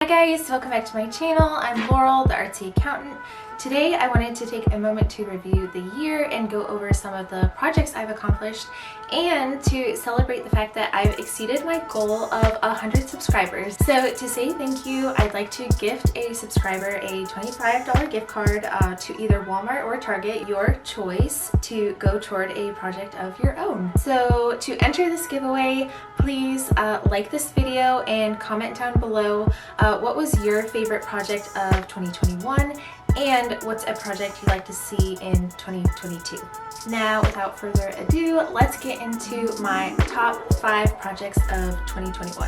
Hi guys, welcome back to my channel. I'm Laurel, the Artsy accountant. Today I wanted to take a moment to review the year and go over some of the projects I've accomplished and to celebrate the fact that I've exceeded my goal of 100 subscribers. So to say thank you, I'd like to gift a subscriber a $25 gift card to either Walmart or Target, your choice, to go toward a project of your own. So to enter this giveaway, please like this video and comment down below what was your favorite project of 2021 and what's a project you'd like to see in 2022. Now, without further ado, let's get into my top 5 projects of 2021.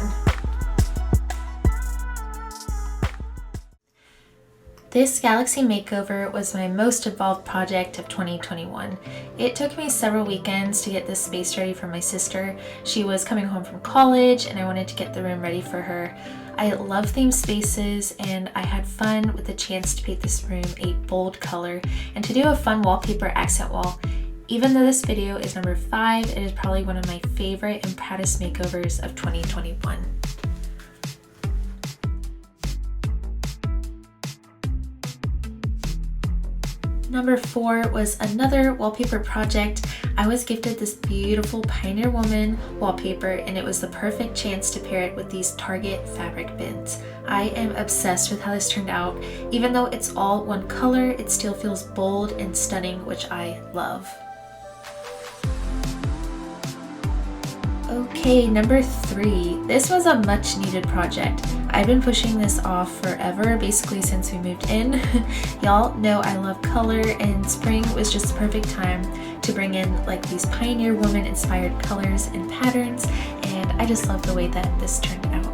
This Galaxy makeover was my most involved project of 2021. It took me several weekends to get this space ready for my sister. She was coming home from college and I wanted to get the room ready for her. I love themed spaces and I had fun with the chance to paint this room a bold color and to do a fun wallpaper accent wall. Even though this video is number 5, it is probably one of my favorite and proudest makeovers of 2021. Number 4 was another wallpaper project. I was gifted this beautiful Pioneer Woman wallpaper and it was the perfect chance to pair it with these Target fabric bins. I am obsessed with how this turned out. Even though it's all one color, it still feels bold and stunning, which I love. Okay, number 3. This was a much needed project. I've been pushing this off forever, basically since we moved in. Y'all know I love color and spring was just the perfect time to bring in like these Pioneer Woman inspired colors and patterns, and I just love the way that this turned out.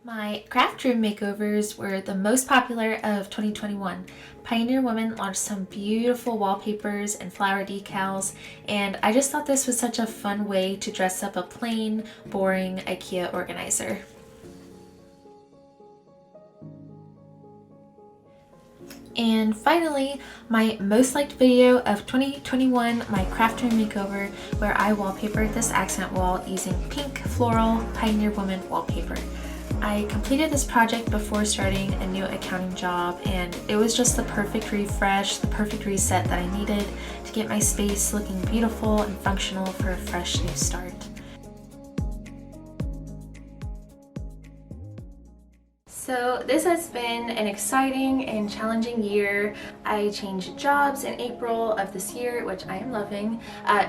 My craft room makeovers were the most popular of 2021. Pioneer Woman launched some beautiful wallpapers and flower decals, and I just thought this was such a fun way to dress up a plain, boring IKEA organizer. And finally, my most liked video of 2021, my craft room makeover, where I wallpapered this accent wall using pink floral Pioneer Woman wallpaper. I completed this project before starting a new accounting job, and it was just the perfect refresh, the perfect reset that I needed to get my space looking beautiful and functional for a fresh new start. So this has been an exciting and challenging year. I changed jobs in April of this year, which I am loving.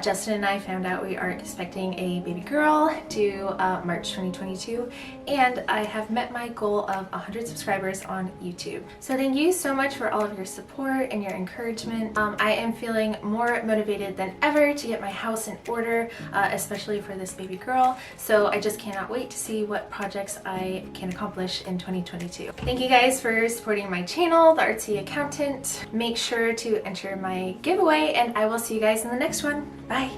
Justin and I found out we are expecting a baby girl due March 2022, and I have met my goal of 100 subscribers on YouTube. So thank you so much for all of your support and your encouragement. I am feeling more motivated than ever to get my house in order, especially for this baby girl. So I just cannot wait to see what projects I can accomplish in 2022. Thank you guys for supporting my channel, the Artsy Accountant. Make sure to enter my giveaway and I will see you guys in the next one. Bye!